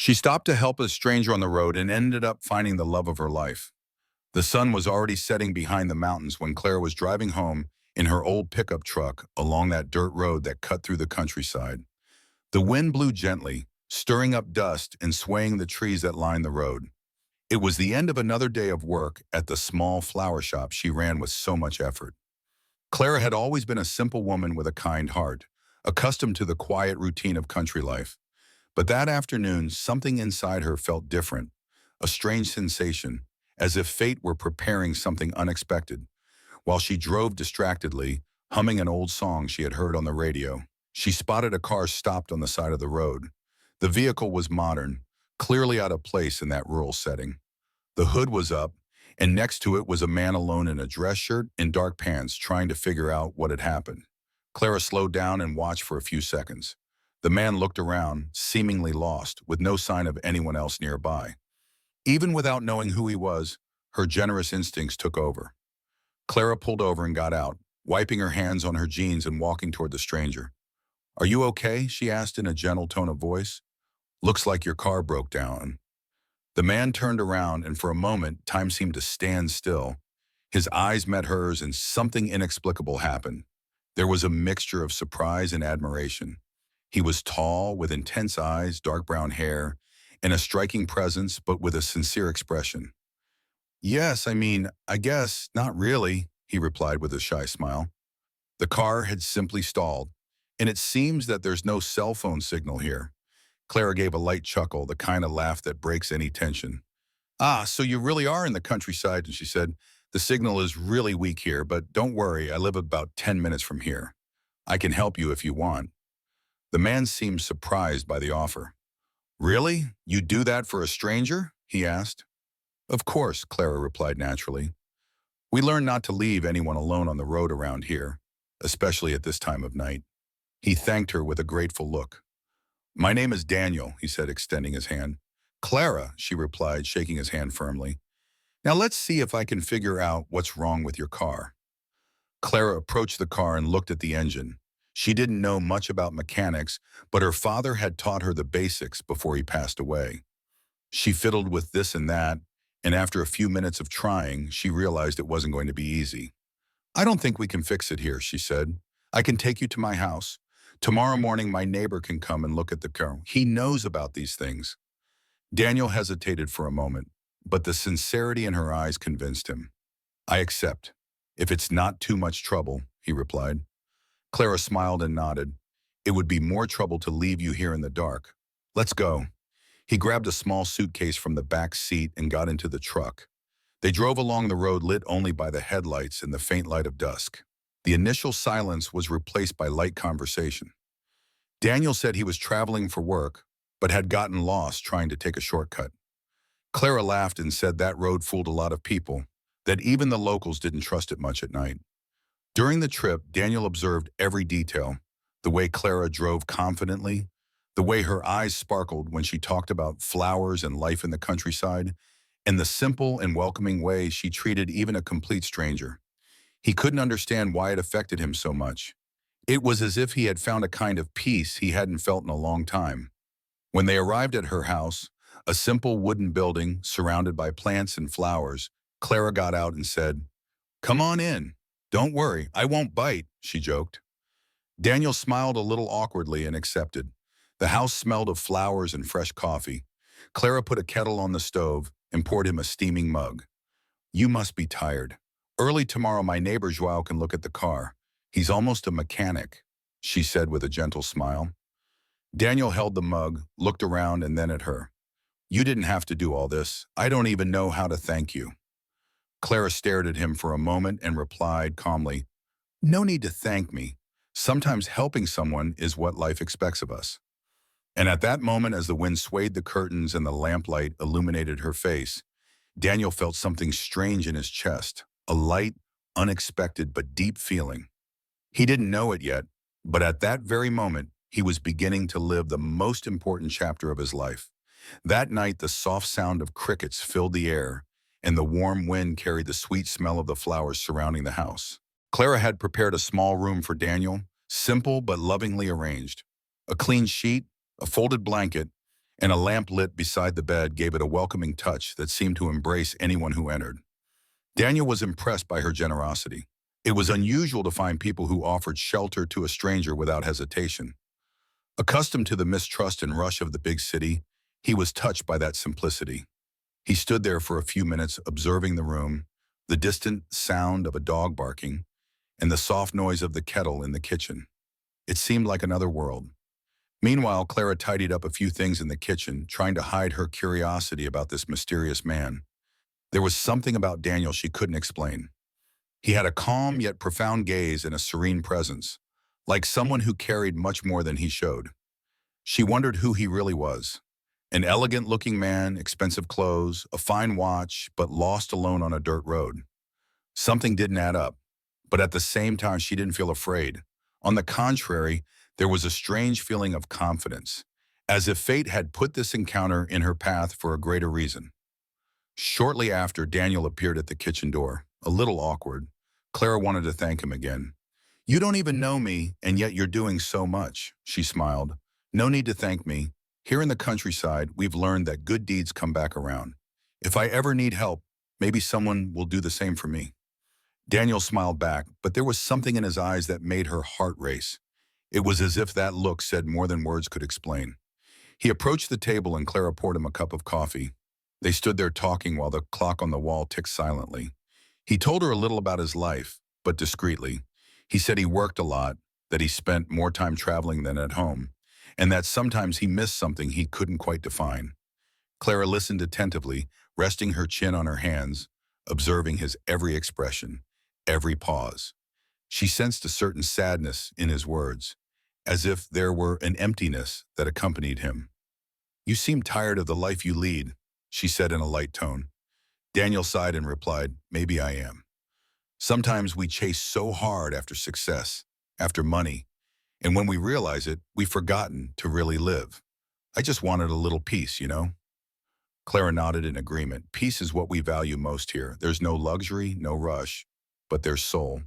She stopped to help a stranger on the road and ended up finding the love of her life. The sun was already setting behind the mountains when Clara was driving home in her old pickup truck along that dirt road that cut through the countryside. The wind blew gently, stirring up dust and swaying the trees that lined the road. It was the end of another day of work at the small flower shop she ran with so much effort. Clara had always been a simple woman with a kind heart, accustomed to the quiet routine of country life. But that afternoon, something inside her felt different, a strange sensation, as if fate were preparing something unexpected. While she drove distractedly, humming an old song she had heard on the radio, she spotted a car stopped on the side of the road. The vehicle was modern, clearly out of place in that rural setting. The hood was up, and next to it was a man alone in a dress shirt and dark pants trying to figure out what had happened. Clara slowed down and watched for a few seconds. The man looked around, seemingly lost, with no sign of anyone else nearby. Even without knowing who he was, her generous instincts took over. Clara pulled over and got out, wiping her hands on her jeans and walking toward the stranger. "Are you okay?" she asked in a gentle tone of voice. "Looks like your car broke down." The man turned around, and for a moment, time seemed to stand still. His eyes met hers, and something inexplicable happened. There was a mixture of surprise and admiration. He was tall, with intense eyes, dark brown hair, and a striking presence, but with a sincere expression. "Yes, I guess, not really," he replied with a shy smile. The car had simply stalled, and it seems that there's no cell phone signal here. Clara gave a light chuckle, the kind of laugh that breaks any tension. "Ah, so you really are in the countryside," and she said. "The signal is really weak here, but don't worry, I live about 10 minutes from here. I can help you if you want." The man seemed surprised by the offer. "Really? You do that for a stranger?" he asked. "Of course," Clara replied naturally. "We learn not to leave anyone alone on the road around here, especially at this time of night." He thanked her with a grateful look. "My name is Daniel," he said, extending his hand. "Clara," she replied, shaking his hand firmly. "Now let's see if I can figure out what's wrong with your car." Clara approached the car and looked at the engine. She didn't know much about mechanics, but her father had taught her the basics before he passed away. She fiddled with this and that, and after a few minutes of trying, she realized it wasn't going to be easy. "I don't think we can fix it here," she said. "I can take you to my house. Tomorrow morning, my neighbor can come and look at the car. He knows about these things." Daniel hesitated for a moment, but the sincerity in her eyes convinced him. "I accept. If it's not too much trouble," he replied. Clara smiled and nodded. "It would be more trouble to leave you here in the dark. Let's go." He grabbed a small suitcase from the back seat and got into the truck. They drove along the road lit only by the headlights in the faint light of dusk. The initial silence was replaced by light conversation. Daniel said he was traveling for work, but had gotten lost trying to take a shortcut. Clara laughed and said that road fooled a lot of people, that even the locals didn't trust it much at night. During the trip, Daniel observed every detail, the way Clara drove confidently, the way her eyes sparkled when she talked about flowers and life in the countryside, and the simple and welcoming way she treated even a complete stranger. He couldn't understand why it affected him so much. It was as if he had found a kind of peace he hadn't felt in a long time. When they arrived at her house, a simple wooden building surrounded by plants and flowers, Clara got out and said, "Come on in. Don't worry, I won't bite," she joked. Daniel smiled a little awkwardly and accepted. The house smelled of flowers and fresh coffee. Clara put a kettle on the stove and poured him a steaming mug. "You must be tired. Early tomorrow my neighbor Joao can look at the car. He's almost a mechanic," she said with a gentle smile. Daniel held the mug, looked around and then at her. "You didn't have to do all this. I don't even know how to thank you." Clara stared at him for a moment and replied calmly, "No need to thank me. Sometimes helping someone is what life expects of us." And at that moment, as the wind swayed the curtains and the lamplight illuminated her face, Daniel felt something strange in his chest, a light, unexpected but deep feeling. He didn't know it yet, but at that very moment, he was beginning to live the most important chapter of his life. That night, the soft sound of crickets filled the air, and the warm wind carried the sweet smell of the flowers surrounding the house. Clara had prepared a small room for Daniel, simple but lovingly arranged. A clean sheet, a folded blanket, and a lamp lit beside the bed gave it a welcoming touch that seemed to embrace anyone who entered. Daniel was impressed by her generosity. It was unusual to find people who offered shelter to a stranger without hesitation. Accustomed to the mistrust and rush of the big city, he was touched by that simplicity. He stood there for a few minutes observing the room, the distant sound of a dog barking, and the soft noise of the kettle in the kitchen. It seemed like another world. Meanwhile, Clara tidied up a few things in the kitchen, trying to hide her curiosity about this mysterious man. There was something about Daniel she couldn't explain. He had a calm yet profound gaze and a serene presence, like someone who carried much more than he showed. She wondered who he really was. An elegant-looking man, expensive clothes, a fine watch, but lost alone on a dirt road. Something didn't add up, but at the same time she didn't feel afraid. On the contrary, there was a strange feeling of confidence, as if fate had put this encounter in her path for a greater reason. Shortly after, Daniel appeared at the kitchen door, a little awkward. Clara wanted to thank him again. "You don't even know me, and yet you're doing so much," she smiled. "No need to thank me. Here in the countryside, we've learned that good deeds come back around. If I ever need help, maybe someone will do the same for me." Daniel smiled back, but there was something in his eyes that made her heart race. It was as if that look said more than words could explain. He approached the table and Clara poured him a cup of coffee. They stood there talking while the clock on the wall ticked silently. He told her a little about his life, but discreetly. He said he worked a lot, that he spent more time traveling than at home, and that sometimes he missed something he couldn't quite define. Clara listened attentively, resting her chin on her hands, observing his every expression, every pause. She sensed a certain sadness in his words, as if there were an emptiness that accompanied him. "You seem tired of the life you lead," she said in a light tone. Daniel sighed and replied, "Maybe I am. Sometimes we chase so hard after success, after money, and when we realize it, we've forgotten to really live. I just wanted a little peace, you know?" Clara nodded in agreement. Peace is what we value most here. There's no luxury, no rush, but there's soul.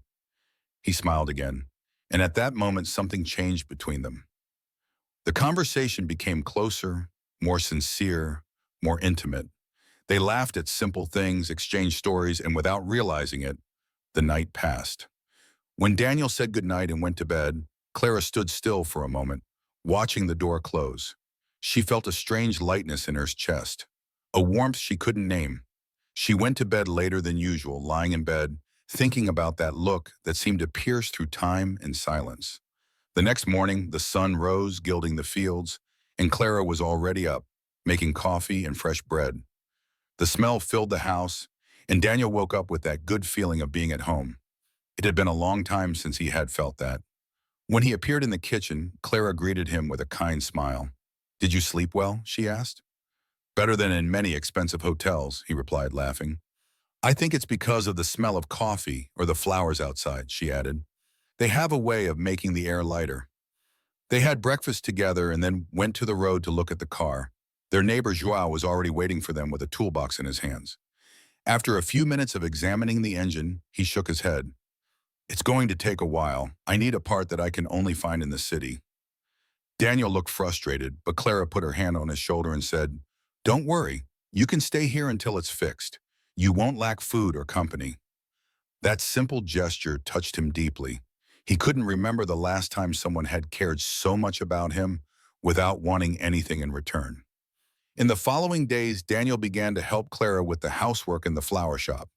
He smiled again, and at that moment something changed between them. The conversation became closer, more sincere, more intimate. They laughed at simple things, exchanged stories, and without realizing it, the night passed. When Daniel said goodnight and went to bed, Clara stood still for a moment, watching the door close. She felt a strange lightness in her chest, a warmth she couldn't name. She went to bed later than usual, lying in bed, thinking about that look that seemed to pierce through time and silence. The next morning, the sun rose, gilding the fields, and Clara was already up, making coffee and fresh bread. The smell filled the house, and Daniel woke up with that good feeling of being at home. It had been a long time since he had felt that. When he appeared in the kitchen, Clara greeted him with a kind smile. "Did you sleep well?" she asked. "Better than in many expensive hotels," he replied, laughing. "I think it's because of the smell of coffee or the flowers outside," she added. "They have a way of making the air lighter." They had breakfast together and then went to the road to look at the car. Their neighbor Joao was already waiting for them with a toolbox in his hands. After a few minutes of examining the engine, he shook his head. "It's going to take a while. I need a part that I can only find in the city." Daniel looked frustrated, but Clara put her hand on his shoulder and said, "Don't worry. You can stay here until it's fixed. You won't lack food or company." That simple gesture touched him deeply. He couldn't remember the last time someone had cared so much about him without wanting anything in return. In the following days, Daniel began to help Clara with the housework in the flower shop.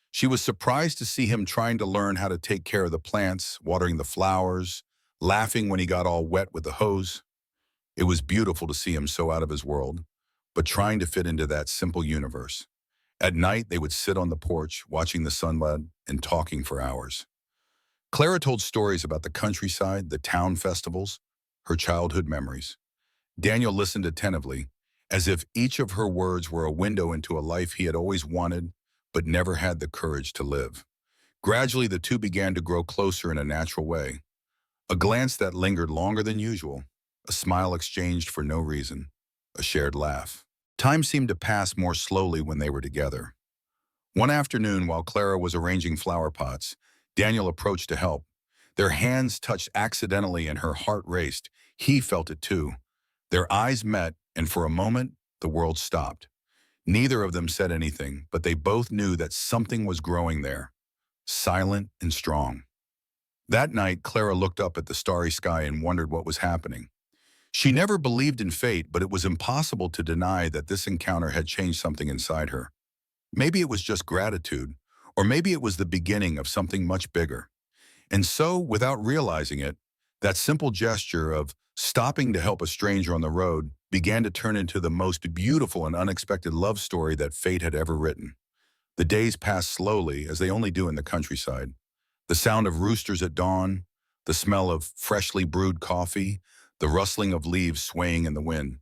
She was surprised to see him trying to learn how to take care of the plants, watering the flowers, laughing when he got all wet with the hose. It was beautiful to see him so out of his world, but trying to fit into that simple universe. At night, they would sit on the porch, watching the sunset and talking for hours. Clara told stories about the countryside, the town festivals, her childhood memories. Daniel listened attentively, as if each of her words were a window into a life he had always wanted, but never had the courage to live. Gradually, the two began to grow closer in a natural way. A glance that lingered longer than usual, a smile exchanged for no reason, a shared laugh. Time seemed to pass more slowly when they were together. One afternoon, while Clara was arranging flower pots, Daniel approached to help. Their hands touched accidentally and her heart raced. He felt it too. Their eyes met, and for a moment, the world stopped. Neither of them said anything, but they both knew that something was growing there, silent and strong. That night, Clara looked up at the starry sky and wondered what was happening. She never believed in fate, but it was impossible to deny that this encounter had changed something inside her. Maybe it was just gratitude, or maybe it was the beginning of something much bigger. And so, without realizing it, that simple gesture of stopping to help a stranger on the road began to turn into the most beautiful and unexpected love story that fate had ever written. The days passed slowly, as they only do in the countryside. The sound of roosters at dawn, the smell of freshly brewed coffee, the rustling of leaves swaying in the wind.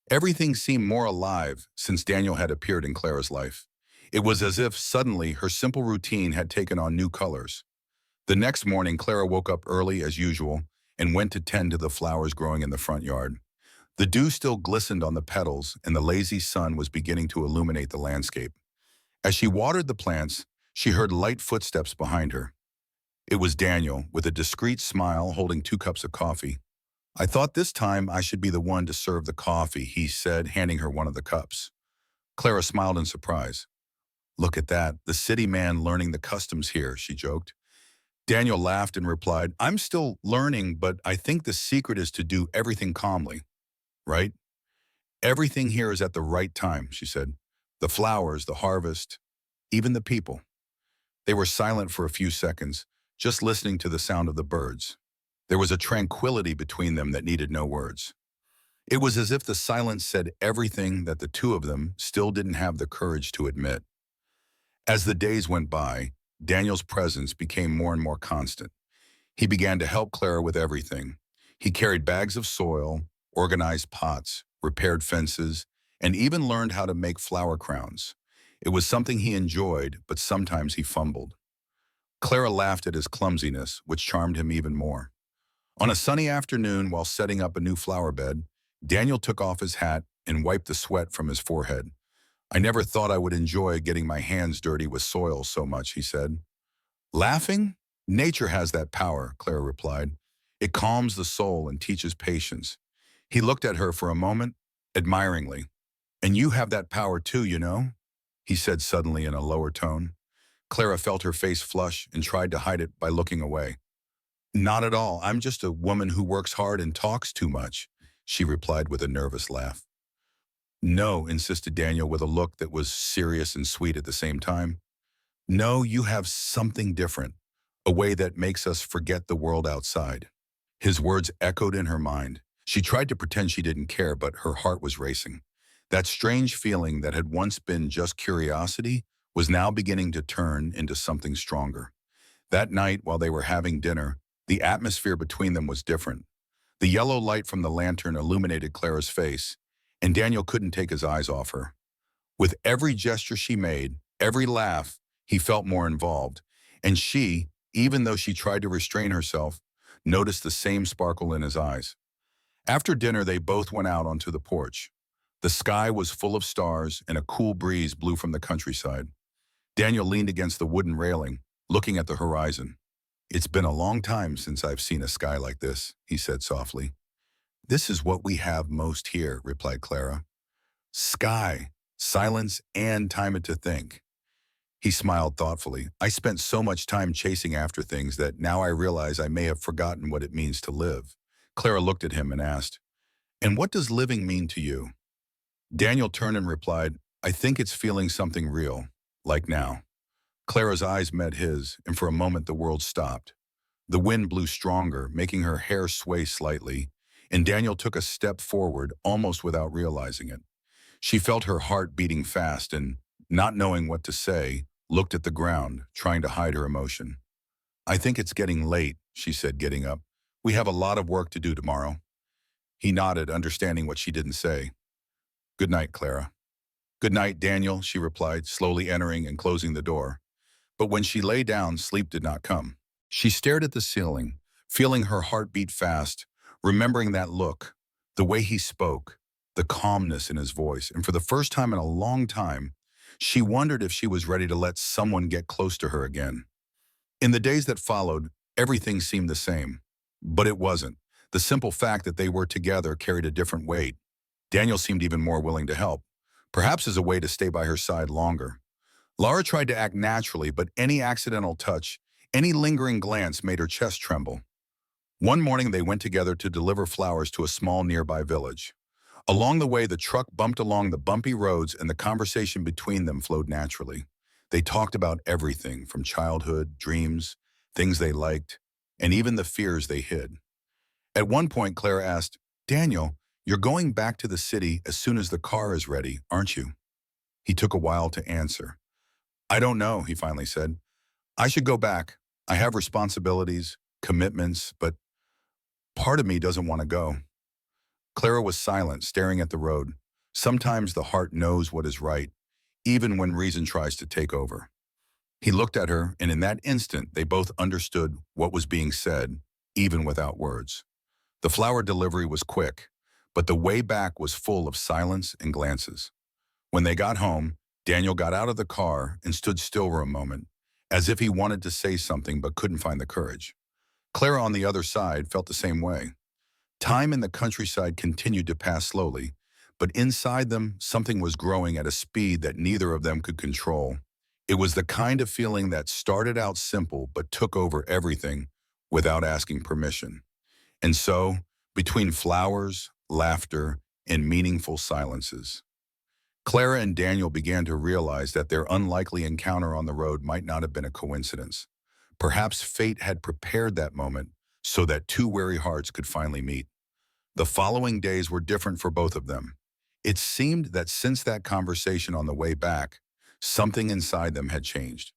Everything seemed more alive since Daniel had appeared in Clara's life. It was as if suddenly her simple routine had taken on new colors. The next morning, Clara woke up early as usual and went to tend to the flowers growing in the front yard. The dew still glistened on the petals, and the lazy sun was beginning to illuminate the landscape. As she watered the plants, she heard light footsteps behind her. It was Daniel, with a discreet smile, holding 2 cups of coffee. "I thought this time I should be the one to serve the coffee," he said, handing her one of the cups. Clara smiled in surprise. "Look at that, the city man learning the customs here," she joked. Daniel laughed and replied, "I'm still learning, but I think the secret is to do everything calmly, right? Everything here is at the right time," she said. "The flowers, the harvest, even the people." They were silent for a few seconds, just listening to the sound of the birds. There was a tranquility between them that needed no words. It was as if the silence said everything that the two of them still didn't have the courage to admit. As the days went by, Daniel's presence became more and more constant. He began to help Clara with everything. He carried bags of soil, organized pots, repaired fences, and even learned how to make flower crowns. It was something he enjoyed, but sometimes he fumbled. Clara laughed at his clumsiness, which charmed him even more. On a sunny afternoon, while setting up a new flower bed, Daniel took off his hat and wiped the sweat from his forehead. "I never thought I would enjoy getting my hands dirty with soil so much," he said. "Laughing? Nature has that power," Clara replied. "It calms the soul and teaches patience." He looked at her for a moment, admiringly. "And you have that power too, you know," he said suddenly in a lower tone. Clara felt her face flush and tried to hide it by looking away. "Not at all. I'm just a woman who works hard and talks too much," she replied with a nervous laugh. "No," insisted Daniel with a look that was serious and sweet at the same time. "No, you have something different, a way that makes us forget the world outside." His words echoed in her mind. She tried to pretend she didn't care, but her heart was racing. That strange feeling that had once been just curiosity was now beginning to turn into something stronger. That night, while they were having dinner, the atmosphere between them was different. The yellow light from the lantern illuminated Clara's face, and Daniel couldn't take his eyes off her. With every gesture she made, every laugh, he felt more involved, and she, even though she tried to restrain herself, noticed the same sparkle in his eyes. After dinner, they both went out onto the porch. The sky was full of stars, and a cool breeze blew from the countryside. Daniel leaned against the wooden railing, looking at the horizon. "It's been a long time since I've seen a sky like this," he said softly. "This is what we have most here," replied Clara. "Sky, silence, and time to think." He smiled thoughtfully. "I spent so much time chasing after things that now I realize I may have forgotten what it means to live." Clara looked at him and asked, "And what does living mean to you?" Daniel turned and replied, "I think it's feeling something real, like now." Clara's eyes met his, and for a moment the world stopped. The wind blew stronger, making her hair sway slightly, and Daniel took a step forward almost without realizing it. She felt her heart beating fast and, not knowing what to say, looked at the ground, trying to hide her emotion. "I think it's getting late," she said, getting up. "We have a lot of work to do tomorrow." He nodded, understanding what she didn't say. "Good night, Clara." "Good night, Daniel," she replied, slowly entering and closing the door. But when she lay down, sleep did not come. She stared at the ceiling, feeling her heart beat fast, remembering that look, the way he spoke, the calmness in his voice, and for the first time in a long time, she wondered if she was ready to let someone get close to her again. In the days that followed, everything seemed the same. But it wasn't. The simple fact that they were together carried a different weight. Daniel seemed even more willing to help, perhaps as a way to stay by her side longer. Laura tried to act naturally, but any accidental touch, any lingering glance made her chest tremble. One morning they went together to deliver flowers to a small nearby village. Along the way, the truck bumped along the bumpy roads and the conversation between them flowed naturally. They talked about everything from childhood, dreams, things they liked, and even the fears they hid. At one point, Clara asked, "Daniel, you're going back to the city as soon as the car is ready, aren't you?" He took a while to answer. "I don't know," he finally said. "I should go back. I have responsibilities, commitments, but part of me doesn't want to go." Clara was silent, staring at the road. Sometimes the heart knows what is right, even when reason tries to take over. He looked at her, and in that instant, they both understood what was being said, even without words. The flower delivery was quick, but the way back was full of silence and glances. When they got home, Daniel got out of the car and stood still for a moment, as if he wanted to say something but couldn't find the courage. Clara on the other side felt the same way. Time in the countryside continued to pass slowly, but inside them, something was growing at a speed that neither of them could control. It was the kind of feeling that started out simple but took over everything without asking permission. And so, between flowers, laughter, and meaningful silences, Clara and Daniel began to realize that their unlikely encounter on the road might not have been a coincidence. Perhaps fate had prepared that moment so that two weary hearts could finally meet. The following days were different for both of them. It seemed that since that conversation on the way back, something inside them had changed.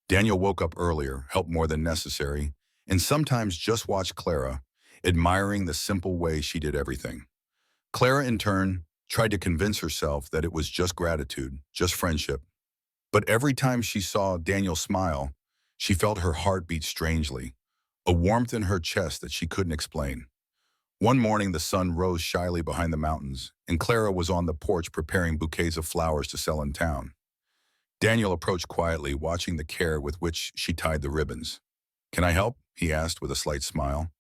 Daniel woke up earlier, helped more than necessary, and sometimes just watched Clara, admiring the simple way she did everything. Clara, in turn, tried to convince herself that it was just gratitude, just friendship. But every time she saw Daniel smile, she felt her heart beat strangely, a warmth in her chest that she couldn't explain. One morning, the sun rose shyly behind the mountains, and Clara was on the porch preparing bouquets of flowers to sell in town. Daniel approached quietly, watching the care with which she tied the ribbons. "Can I help?" he asked with a slight smile.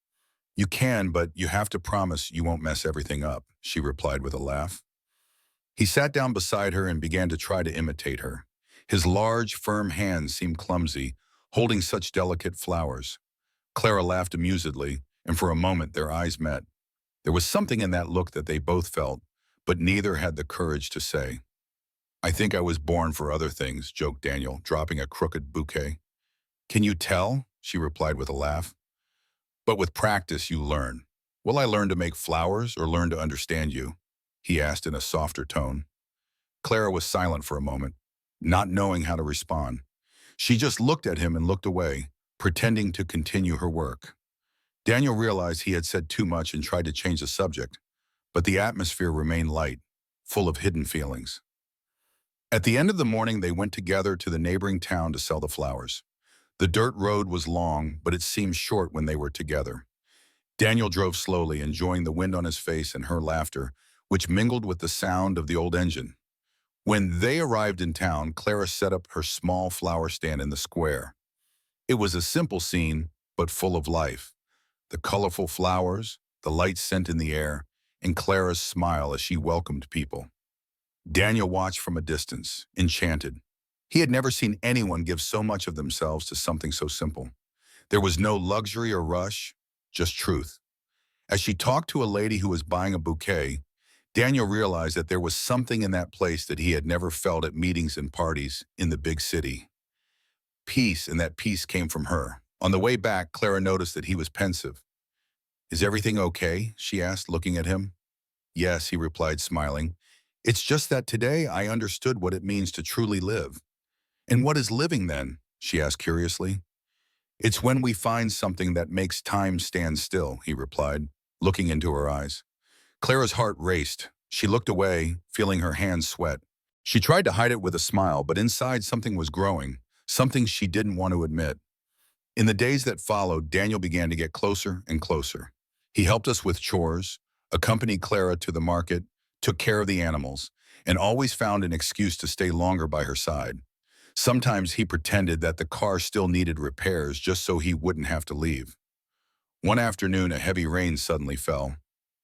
"You can, but you have to promise you won't mess everything up," she replied with a laugh. He sat down beside her and began to try to imitate her. His large, firm hands seemed clumsy, holding such delicate flowers. Clara laughed amusedly, and for a moment their eyes met. There was something in that look that they both felt, but neither had the courage to say. "I think I was born for other things," joked Daniel, dropping a crooked bouquet. "Can you tell?" she replied with a laugh. "But with practice, you learn." "Will I learn to make flowers or learn to understand you?" he asked in a softer tone. Clara was silent for a moment, not knowing how to respond. She just looked at him and looked away, pretending to continue her work. Daniel realized he had said too much and tried to change the subject, but the atmosphere remained light, full of hidden feelings. At the end of the morning, they went together to the neighboring town to sell the flowers. The dirt road was long, but it seemed short when they were together. Daniel drove slowly, enjoying the wind on his face and her laughter, which mingled with the sound of the old engine. When they arrived in town, Clara set up her small flower stand in the square. It was a simple scene, but full of life. The colorful flowers, the light scent in the air, and Clara's smile as she welcomed people. Daniel watched from a distance, enchanted. He had never seen anyone give so much of themselves to something so simple. There was no luxury or rush, just truth. As she talked to a lady who was buying a bouquet, Daniel realized that there was something in that place that he had never felt at meetings and parties in the big city. Peace, and that peace came from her. On the way back, Clara noticed that he was pensive. "Is everything okay?" she asked, looking at him. "Yes," he replied, smiling. "It's just that today I understood what it means to truly live." "And what is living then?" she asked curiously. "It's when we find something that makes time stand still," he replied, looking into her eyes. Clara's heart raced. She looked away, feeling her hands sweat. She tried to hide it with a smile, but inside something was growing, something she didn't want to admit. In the days that followed, Daniel began to get closer and closer. He helped us with chores, accompanied Clara to the market, took care of the animals, and always found an excuse to stay longer by her side. Sometimes he pretended that the car still needed repairs just so he wouldn't have to leave. One afternoon, a heavy rain suddenly fell.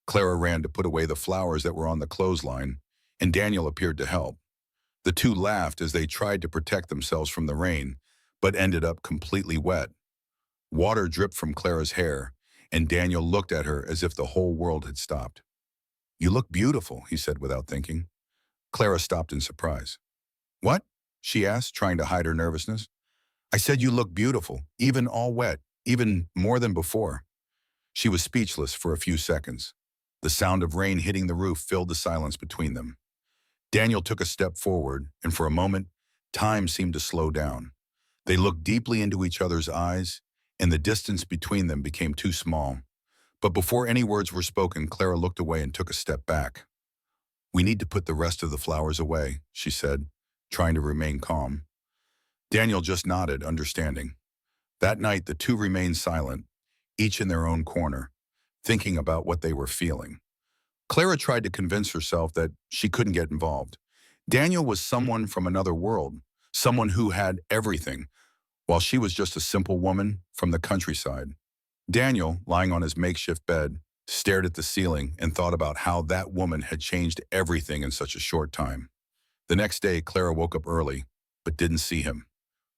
Clara ran to put away the flowers that were on the clothesline, and Daniel appeared to help. The two laughed as they tried to protect themselves from the rain, but ended up completely wet. Water dripped from Clara's hair, and Daniel looked at her as if the whole world had stopped. "You look beautiful," he said without thinking. Clara stopped in surprise. "What?" she asked, trying to hide her nervousness. "I said you look beautiful, even all wet, even more than before." She was speechless for a few seconds. The sound of rain hitting the roof filled the silence between them. Daniel took a step forward, and for a moment, time seemed to slow down. They looked deeply into each other's eyes, and the distance between them became too small. But before any words were spoken, Clara looked away and took a step back. "We need to put the rest of the flowers away," she said, trying to remain calm. Daniel just nodded, understanding. That night, the two remained silent, each in their own corner, thinking about what they were feeling. Clara tried to convince herself that she couldn't get involved. Daniel was someone from another world, someone who had everything, while she was just a simple woman from the countryside. Daniel, lying on his makeshift bed, stared at the ceiling and thought about how that woman had changed everything in such a short time. The next day, Clara woke up early, but didn't see him.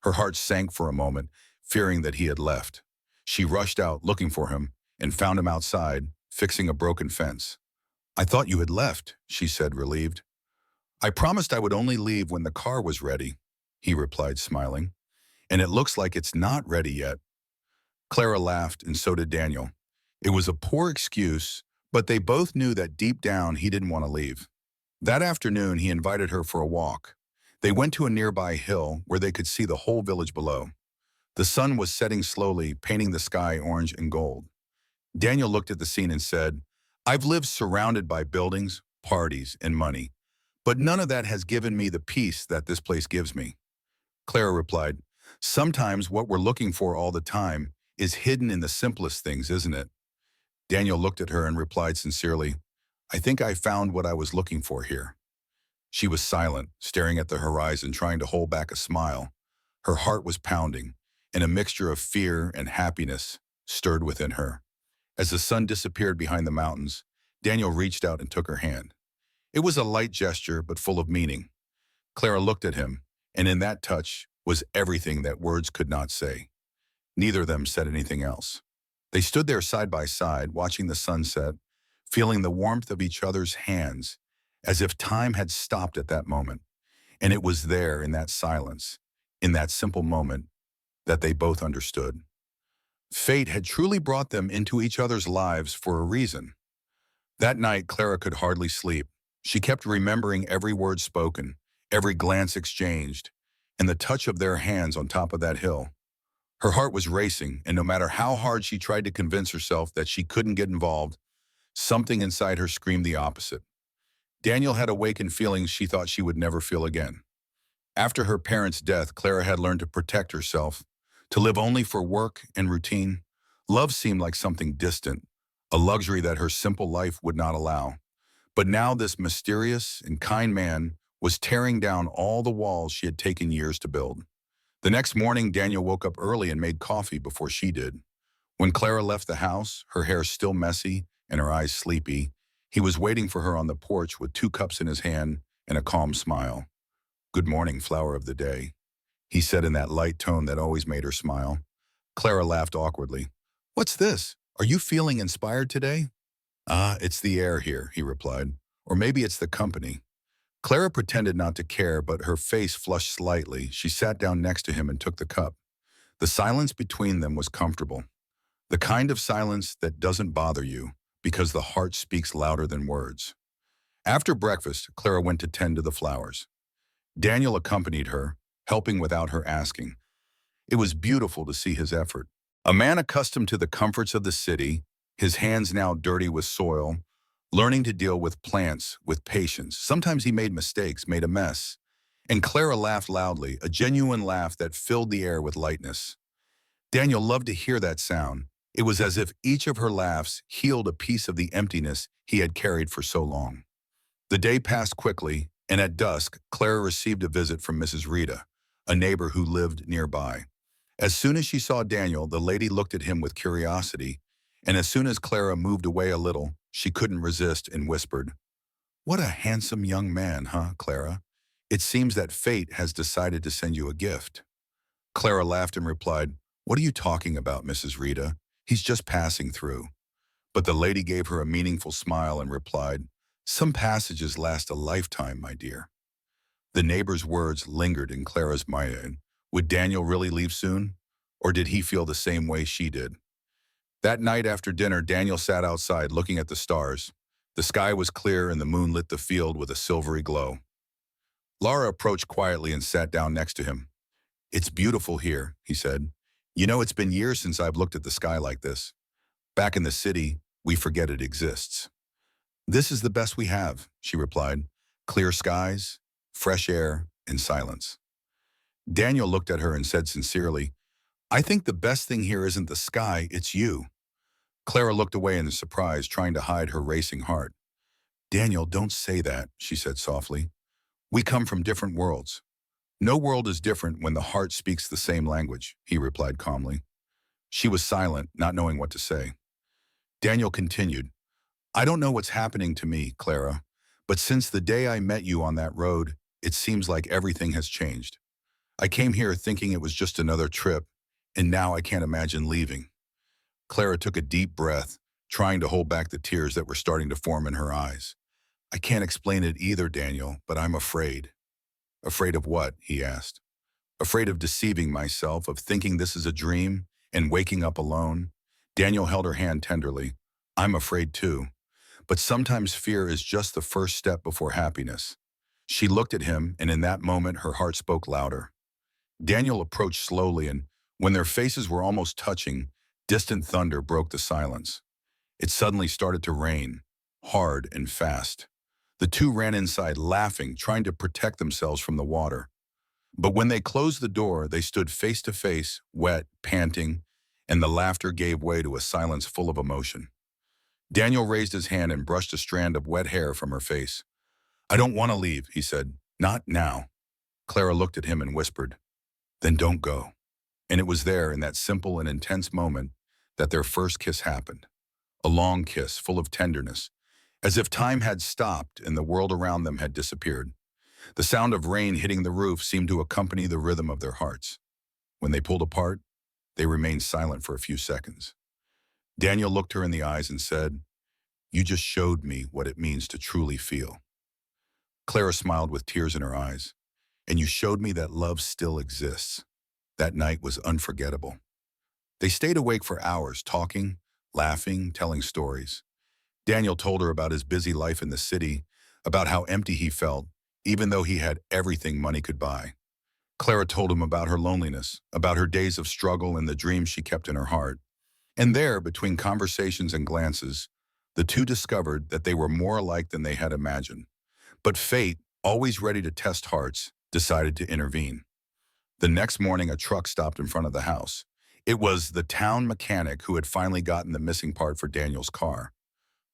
Her heart sank for a moment, fearing that he had left. She rushed out looking for him and found him outside, fixing a broken fence. "I thought you had left," she said, relieved. "I promised I would only leave when the car was ready," he replied, smiling. "And it looks like it's not ready yet." Clara laughed, and so did Daniel. It was a poor excuse, but they both knew that deep down he didn't want to leave. That afternoon, he invited her for a walk. They went to a nearby hill where they could see the whole village below. The sun was setting slowly, painting the sky orange and gold. Daniel looked at the scene and said, "I've lived surrounded by buildings, parties, and money, but none of that has given me the peace that this place gives me." Clara replied, "Sometimes what we're looking for all the time is hidden in the simplest things, isn't it?" Daniel looked at her and replied sincerely, "I think I found what I was looking for here." She was silent, staring at the horizon, trying to hold back a smile. Her heart was pounding, and a mixture of fear and happiness stirred within her. As the sun disappeared behind the mountains, Daniel reached out and took her hand. It was a light gesture, but full of meaning. Clara looked at him, and in that touch was everything that words could not say. Neither of them said anything else. They stood there side by side, watching the sunset, feeling the warmth of each other's hands, as if time had stopped at that moment. And it was there in that silence, in that simple moment, that they both understood. Fate had truly brought them into each other's lives for a reason. That night, Clara could hardly sleep. She kept remembering every word spoken, every glance exchanged, and the touch of their hands on top of that hill. Her heart was racing, and no matter how hard she tried to convince herself that she couldn't get involved, something inside her screamed the opposite. Daniel had awakened feelings she thought she would never feel again. After her parents' death, Clara had learned to protect herself, to live only for work and routine. Love seemed like something distant, a luxury that her simple life would not allow. But now this mysterious and kind man was tearing down all the walls she had taken years to build. The next morning, Daniel woke up early and made coffee before she did. When Clara left the house, her hair still messy and her eyes sleepy, he was waiting for her on the porch with 2 cups in his hand and a calm smile. "Good morning, flower of the day," he said in that light tone that always made her smile. Clara laughed awkwardly. "What's this? Are you feeling inspired today?" "Ah, it's the air here," he replied. "Or maybe it's the company." Clara pretended not to care, but her face flushed slightly. She sat down next to him and took the cup. The silence between them was comfortable. The kind of silence that doesn't bother you because the heart speaks louder than words. After breakfast, Clara went to tend to the flowers. Daniel accompanied her, helping without her asking. It was beautiful to see his effort. A man accustomed to the comforts of the city, his hands now dirty with soil, learning to deal with plants with patience. Sometimes he made mistakes, made a mess. And Clara laughed loudly, a genuine laugh that filled the air with lightness. Daniel loved to hear that sound. It was as if each of her laughs healed a piece of the emptiness he had carried for so long. The day passed quickly, and at dusk, Clara received a visit from Mrs. Rita, a neighbor who lived nearby. As soon as she saw Daniel, the lady looked at him with curiosity, and as soon as Clara moved away a little, She couldn't resist and whispered, "What a handsome young man, huh, Clara? It seems that fate has decided to send you a gift." Clara laughed and replied, "What are you talking about, Mrs. Rita? He's just passing through." But the lady gave her a meaningful smile and replied, "Some passages last a lifetime, my dear." The neighbor's words lingered in Clara's mind. Would Daniel really leave soon? Or did he feel the same way she did? That night after dinner, Daniel sat outside looking at the stars. The sky was clear and the moon lit the field with a silvery glow. Laura approached quietly and sat down next to him. "It's beautiful here," he said. "You know, it's been years since I've looked at the sky like this. Back in the city, we forget it exists." "This is the best we have," she replied. "Clear skies, fresh air, and silence." Daniel looked at her and said sincerely, "I think the best thing here isn't the sky, it's you." Clara looked away in surprise, trying to hide her racing heart. "Daniel, don't say that," she said softly. "We come from different worlds." "No world is different when the heart speaks the same language," he replied calmly. She was silent, not knowing what to say. Daniel continued, "I don't know what's happening to me, Clara, but since the day I met you on that road, it seems like everything has changed. I came here thinking it was just another trip, and now I can't imagine leaving." Clara took a deep breath, trying to hold back the tears that were starting to form in her eyes. "I can't explain it either, Daniel, but I'm afraid." "Afraid of what?" he asked. "Afraid of deceiving myself, of thinking this is a dream and waking up alone." Daniel held her hand tenderly. "I'm afraid too. But sometimes fear is just the first step before happiness." She looked at him, and in that moment her heart spoke louder. Daniel approached slowly, and when their faces were almost touching, distant thunder broke the silence. It suddenly started to rain, hard and fast. The two ran inside, laughing, trying to protect themselves from the water. But when they closed the door, they stood face to face, wet, panting, and the laughter gave way to a silence full of emotion. Daniel raised his hand and brushed a strand of wet hair from her face. "I don't want to leave," he said. "Not now." Clara looked at him and whispered, "Then don't go." And it was there, in that simple and intense moment, that their first kiss happened. A long kiss, full of tenderness, as if time had stopped and the world around them had disappeared. The sound of rain hitting the roof seemed to accompany the rhythm of their hearts. When they pulled apart, they remained silent for a few seconds. Daniel looked her in the eyes and said, "You just showed me what it means to truly feel." Clara smiled with tears in her eyes. "And you showed me that love still exists." That night was unforgettable. They stayed awake for hours, talking, laughing, telling stories. Daniel told her about his busy life in the city, about how empty he felt, even though he had everything money could buy. Clara told him about her loneliness, about her days of struggle and the dreams she kept in her heart. And there, between conversations and glances, the two discovered that they were more alike than they had imagined. But fate, always ready to test hearts, decided to intervene. The next morning, a truck stopped in front of the house. It was the town mechanic who had finally gotten the missing part for Daniel's car.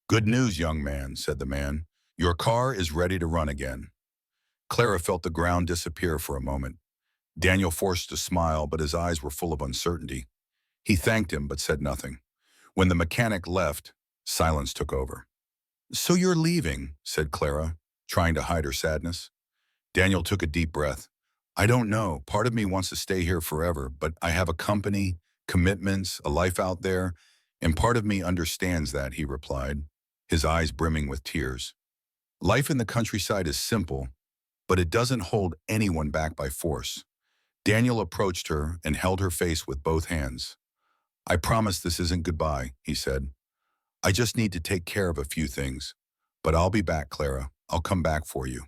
"Good news, young man," said the man. "Your car is ready to run again." Clara felt the ground disappear for a moment. Daniel forced a smile, but his eyes were full of uncertainty. He thanked him, but said nothing. When the mechanic left, silence took over. "So you're leaving," said Clara, trying to hide her sadness. Daniel took a deep breath. "I don't know. Part of me wants to stay here forever, but I have a company, commitments, a life out there, and part of me understands that," he replied, his eyes brimming with tears. "Life in the countryside is simple, but it doesn't hold anyone back by force." Daniel approached her and held her face with both hands. "I promise this isn't goodbye," he said. "I just need to take care of a few things. But I'll be back, Clara. I'll come back for you."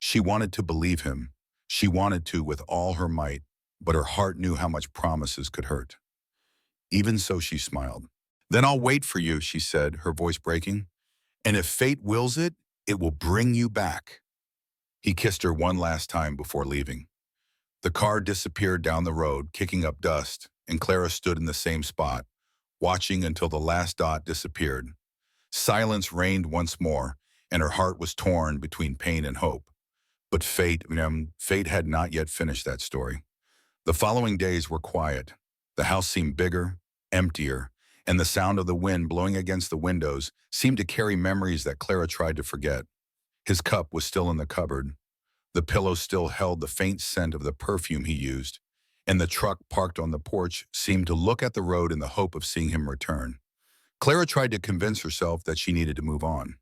She wanted to believe him. She wanted to with all her might, but her heart knew how much promises could hurt. Even so, she smiled. "Then I'll wait for you," she said, her voice breaking. "And if fate wills it, it will bring you back." He kissed her one last time before leaving. The car disappeared down the road, kicking up dust, and Clara stood in the same spot, watching until the last dot disappeared. Silence reigned once more, and her heart was torn between pain and hope. But fate had not yet finished that story. The following days were quiet. The house seemed bigger, emptier, and the sound of the wind blowing against the windows seemed to carry memories that Clara tried to forget. His cup was still in the cupboard. The pillow still held the faint scent of the perfume he used, and the truck parked on the porch seemed to look at the road in the hope of seeing him return. Clara tried to convince herself that she needed to move on.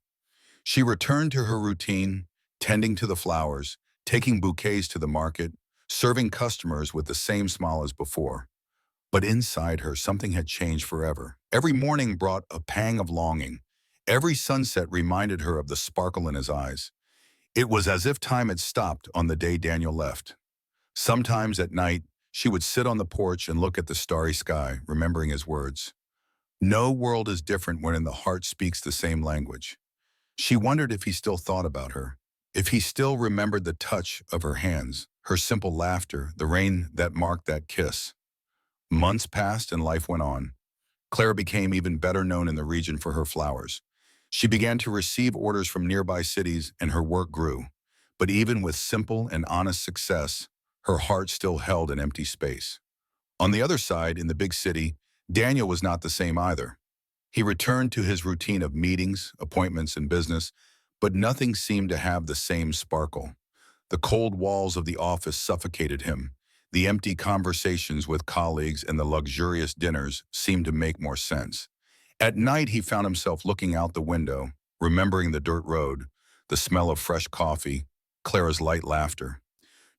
She returned to her routine, tending to the flowers, taking bouquets to the market, serving customers with the same smile as before. But inside her, something had changed forever. Every morning brought a pang of longing. Every sunset reminded her of the sparkle in his eyes. It was as if time had stopped on the day Daniel left. Sometimes at night, she would sit on the porch and look at the starry sky, remembering his words. No world is different when the heart speaks the same language. She wondered if he still thought about her, if he still remembered the touch of her hands, her simple laughter, the rain that marked that kiss. Months passed and life went on. Clara became even better known in the region for her flowers. She began to receive orders from nearby cities and her work grew. But even with simple and honest success, her heart still held an empty space. On the other side, in the big city, Daniel was not the same either. He returned to his routine of meetings, appointments, and business, but nothing seemed to have the same sparkle. The cold walls of the office suffocated him. The empty conversations with colleagues and the luxurious dinners seemed to make more sense. At night, he found himself looking out the window, remembering the dirt road, the smell of fresh coffee, Clara's light laughter.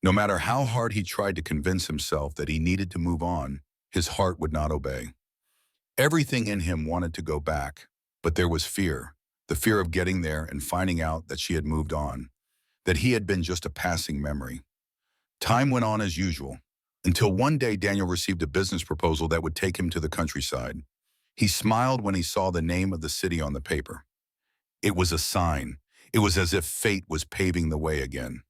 No matter how hard he tried to convince himself that he needed to move on, his heart would not obey. Everything in him wanted to go back, but there was fear, the fear of getting there and finding out that she had moved on, that he had been just a passing memory. Time went on as usual, until one day Daniel received a business proposal that would take him to the countryside. He smiled when he saw the name of the city on the paper. It was a sign. It was as if fate was paving the way again.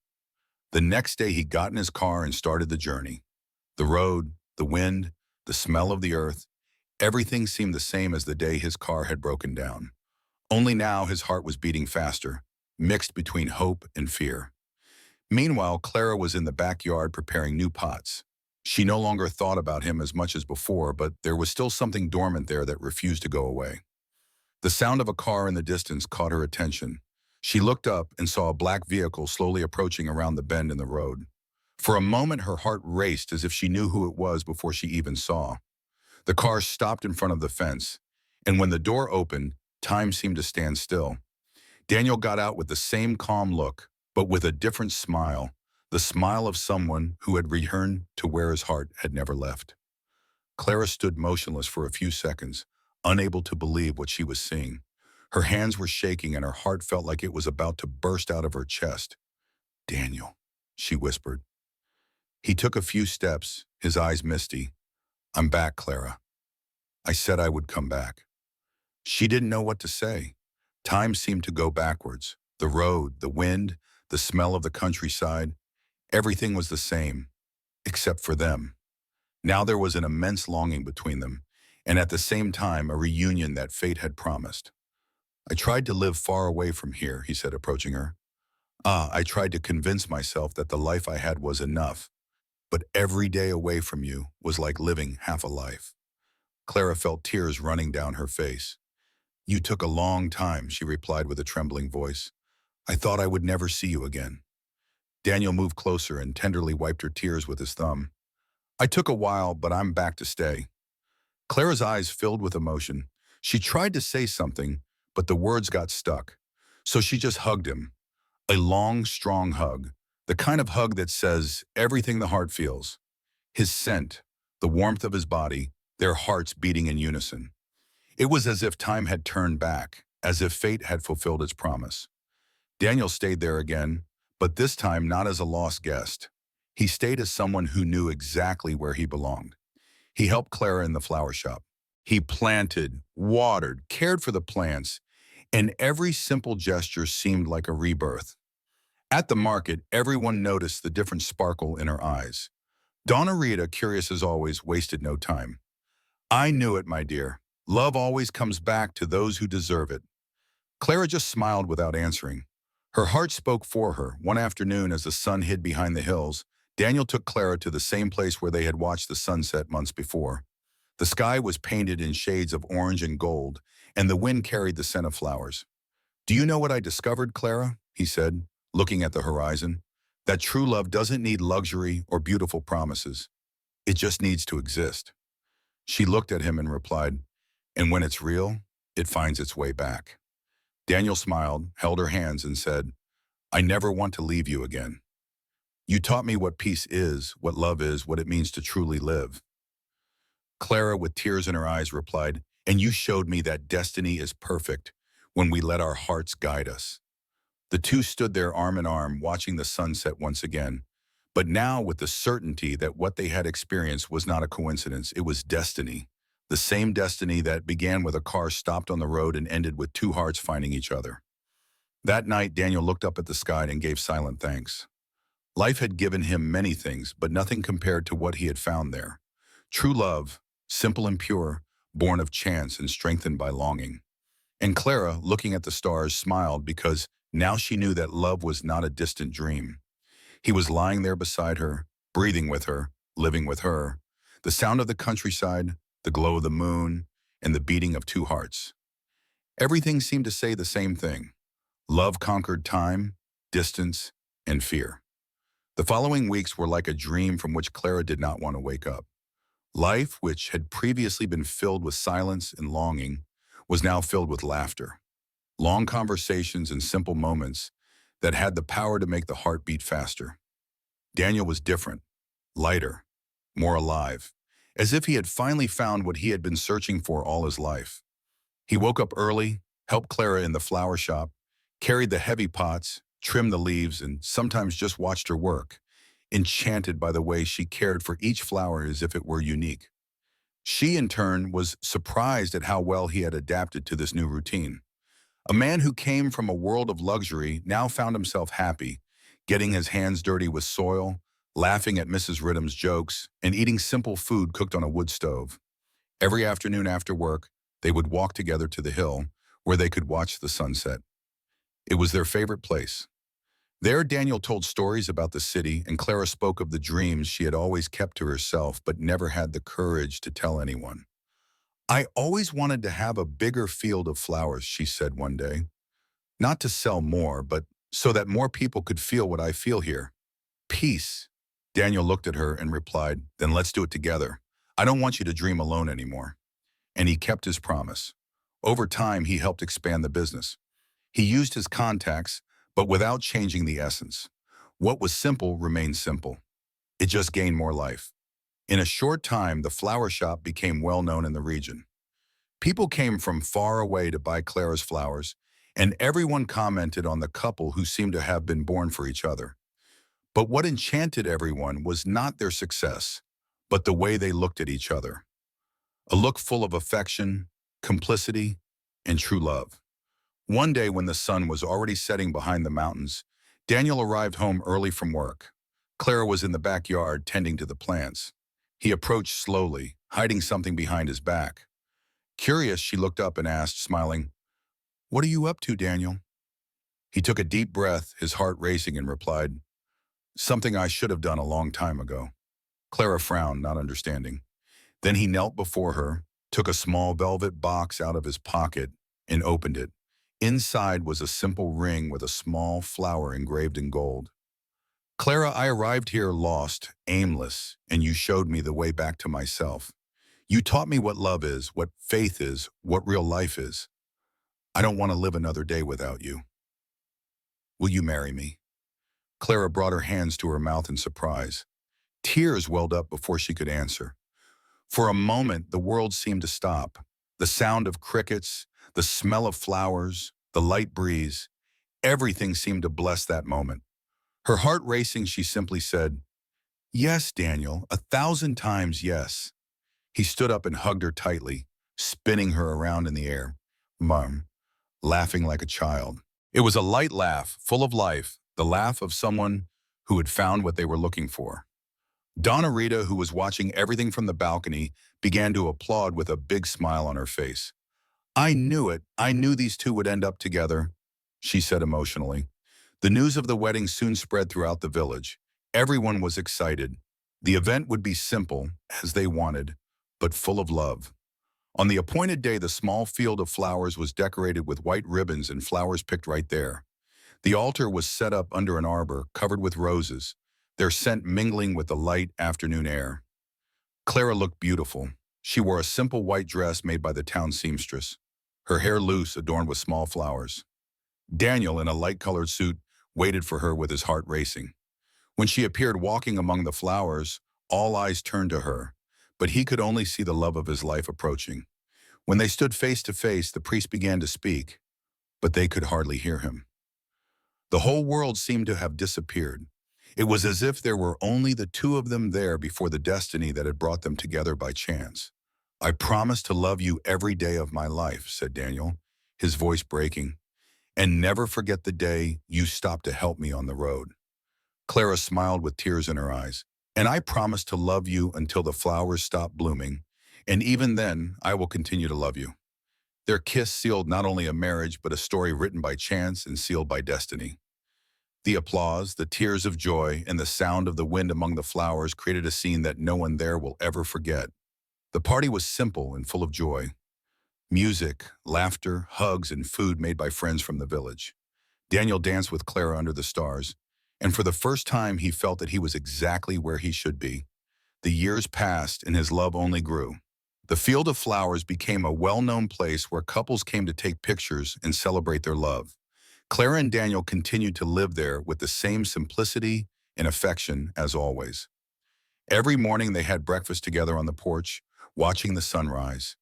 The next day he got in his car and started the journey. The road, the wind, the smell of the earth, everything seemed the same as the day his car had broken down. Only now his heart was beating faster, mixed between hope and fear. Meanwhile, Clara was in the backyard preparing new pots. She no longer thought about him as much as before, but there was still something dormant there that refused to go away. The sound of a car in the distance caught her attention. She looked up and saw a black vehicle slowly approaching around the bend in the road. For a moment, her heart raced as if she knew who it was before she even saw. The car stopped in front of the fence, and when the door opened, time seemed to stand still. Daniel got out with the same calm look, but with a different smile, the smile of someone who had returned to where his heart had never left. Clara stood motionless for a few seconds, unable to believe what she was seeing. Her hands were shaking and her heart felt like it was about to burst out of her chest. "Daniel," she whispered. He took a few steps, his eyes misty. "I'm back, Clara. I said I would come back." She didn't know what to say. Time seemed to go backwards. The road, the wind, the smell of the countryside, everything was the same, except for them. Now there was an immense longing between them, and at the same time a reunion that fate had promised. "I tried to live far away from here," he said, approaching her. I tried to convince myself that the life I had was enough, but every day away from you was like living half a life." Clara felt tears running down her face. "You took a long time," she replied with a trembling voice. "I thought I would never see you again." Daniel moved closer and tenderly wiped her tears with his thumb. "I took a while, but I'm back to stay." Clara's eyes filled with emotion. She tried to say something, but the words got stuck. So she just hugged him. A long, strong hug. The kind of hug that says everything the heart feels. His scent, the warmth of his body, their hearts beating in unison. It was as if time had turned back, as if fate had fulfilled its promise. Daniel stayed there again, but this time not as a lost guest. He stayed as someone who knew exactly where he belonged. He helped Clara in the flower shop. He planted, watered, cared for the plants, and every simple gesture seemed like a rebirth. At the market, everyone noticed the different sparkle in her eyes. Donna Rita, curious as always, wasted no time. "I knew it, my dear. Love always comes back to those who deserve it." Clara just smiled without answering. Her heart spoke for her. One afternoon, as the sun hid behind the hills, Daniel took Clara to the same place where they had watched the sunset months before. The sky was painted in shades of orange and gold, and the wind carried the scent of flowers. "Do you know what I discovered, Clara?" he said, looking at the horizon. "That true love doesn't need luxury or beautiful promises. It just needs to exist." She looked at him and replied, "And when it's real, it finds its way back." Daniel smiled, held her hands, and said, "I never want to leave you again. You taught me what peace is, what love is, what it means to truly live." Clara, with tears in her eyes, replied, "And you showed me that destiny is perfect when we let our hearts guide us." The two stood there arm in arm, watching the sunset once again, but now with the certainty that what they had experienced was not a coincidence, it was destiny. The same destiny that began with a car stopped on the road and ended with two hearts finding each other. That night, Daniel looked up at the sky and gave silent thanks. Life had given him many things, but nothing compared to what he had found there. True love, simple and pure, born of chance and strengthened by longing. And Clara, looking at the stars, smiled because now she knew that love was not a distant dream. He was lying there beside her, breathing with her, living with her. The sound of the countryside, the glow of the moon, and the beating of two hearts. Everything seemed to say the same thing. Love conquered time, distance, and fear. The following weeks were like a dream from which Clara did not want to wake up. Life, which had previously been filled with silence and longing, was now filled with laughter. Long conversations and simple moments that had the power to make the heart beat faster. Daniel was different, lighter, more alive, as if he had finally found what he had been searching for all his life. He woke up early, helped Clara in the flower shop, carried the heavy pots, trimmed the leaves, and sometimes just watched her work, enchanted by the way she cared for each flower as if it were unique. She, in turn, was surprised at how well he had adapted to this new routine. A man who came from a world of luxury now found himself happy, getting his hands dirty with soil, laughing at Mrs. Ridham's jokes, and eating simple food cooked on a wood stove. Every afternoon after work, they would walk together to the hill, where they could watch the sunset. It was their favorite place. There, Daniel told stories about the city, and Clara spoke of the dreams she had always kept to herself but never had the courage to tell anyone. "I always wanted to have a bigger field of flowers," she said one day. "Not to sell more, but so that more people could feel what I feel here. Peace." Daniel looked at her and replied, "Then let's do it together. I don't want you to dream alone anymore." And he kept his promise. Over time, he helped expand the business. He used his contacts, but without changing the essence. What was simple remained simple. It just gained more life. In a short time, the flower shop became well known in the region. People came from far away to buy Clara's flowers, and everyone commented on the couple who seemed to have been born for each other. But what enchanted everyone was not their success, but the way they looked at each other. A look full of affection, complicity, and true love. One day when the sun was already setting behind the mountains, Daniel arrived home early from work. Clara was in the backyard tending to the plants. He approached slowly, hiding something behind his back. Curious, she looked up and asked, smiling, "What are you up to, Daniel?" He took a deep breath, his heart racing, and replied, "Something I should have done a long time ago." Clara frowned, not understanding. Then he knelt before her, took a small velvet box out of his pocket, and opened it. Inside was a simple ring with a small flower engraved in gold. "Clara, I arrived here lost, aimless, and you showed me the way back to myself. You taught me what love is, what faith is, what real life is. I don't want to live another day without you. Will you marry me?" Clara brought her hands to her mouth in surprise. Tears welled up before she could answer. For a moment, the world seemed to stop. The sound of crickets, the smell of flowers, the light breeze, everything seemed to bless that moment. Her heart racing, she simply said, "Yes, Daniel, 1,000 times yes." He stood up and hugged her tightly, spinning her around in the air, mum, laughing like a child. It was a light laugh, full of life, the laugh of someone who had found what they were looking for. Donna Rita, who was watching everything from the balcony, began to applaud with a big smile on her face. "I knew it. I knew these two would end up together," she said emotionally. The news of the wedding soon spread throughout the village. Everyone was excited. The event would be simple, as they wanted. but full of love. On the appointed day, the small field of flowers was decorated with white ribbons and flowers picked right there. The altar was set up under an arbor covered with roses, their scent mingling with the light afternoon air. Clara looked beautiful. She wore a simple white dress made by the town seamstress, her hair loose, adorned with small flowers. Daniel, in a light-colored suit, waited for her with his heart racing. When she appeared walking among the flowers, all eyes turned to her, but he could only see the love of his life approaching. When they stood face to face, the priest began to speak, but they could hardly hear him. The whole world seemed to have disappeared. It was as if there were only the two of them there before the destiny that had brought them together by chance. "I promise to love you every day of my life," said Daniel, his voice breaking, "and never forget the day you stopped to help me on the road." Clara smiled with tears in her eyes. "And I promise to love you until the flowers stop blooming, and even then I will continue to love you." Their kiss sealed not only a marriage, but a story written by chance and sealed by destiny. The applause, the tears of joy, and the sound of the wind among the flowers created a scene that no one there will ever forget. The party was simple and full of joy. Music, laughter, hugs, and food made by friends from the village. Daniel danced with Clara under the stars, and for the first time he felt that he was exactly where he should be. The years passed and his love only grew. The Field of Flowers became a well-known place where couples came to take pictures and celebrate their love. Clara and Daniel continued to live there with the same simplicity and affection as always. Every morning they had breakfast together on the porch, watching the sunrise.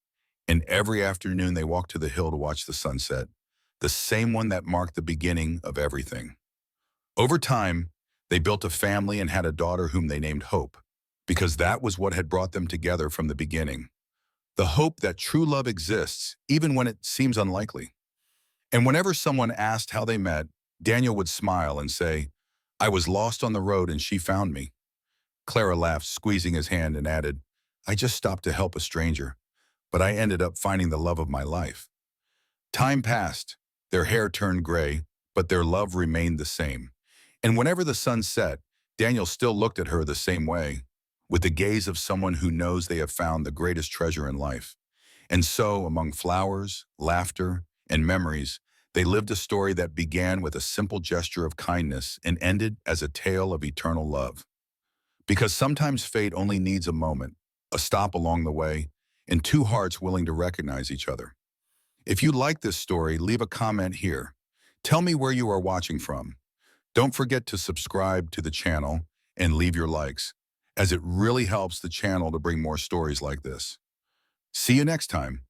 And every afternoon they walked to the hill to watch the sunset, the same one that marked the beginning of everything. Over time, they built a family and had a daughter whom they named Hope, because that was what had brought them together from the beginning. The hope that true love exists, even when it seems unlikely. And whenever someone asked how they met, Daniel would smile and say, "I was lost on the road and she found me." Clara laughed, squeezing his hand, and added, "I just stopped to help a stranger, but I ended up finding the love of my life." Time passed. Their hair turned gray, but their love remained the same. And whenever the sun set, Daniel still looked at her the same way, with the gaze of someone who knows they have found the greatest treasure in life. And so, among flowers, laughter, and memories, they lived a story that began with a simple gesture of kindness and ended as a tale of eternal love. Because sometimes fate only needs a moment, a stop along the way, and two hearts willing to recognize each other. If you like this story, leave a comment here. Tell me where you are watching from. Don't forget to subscribe to the channel and leave your likes, as it really helps the channel to bring more stories like this. See you next time.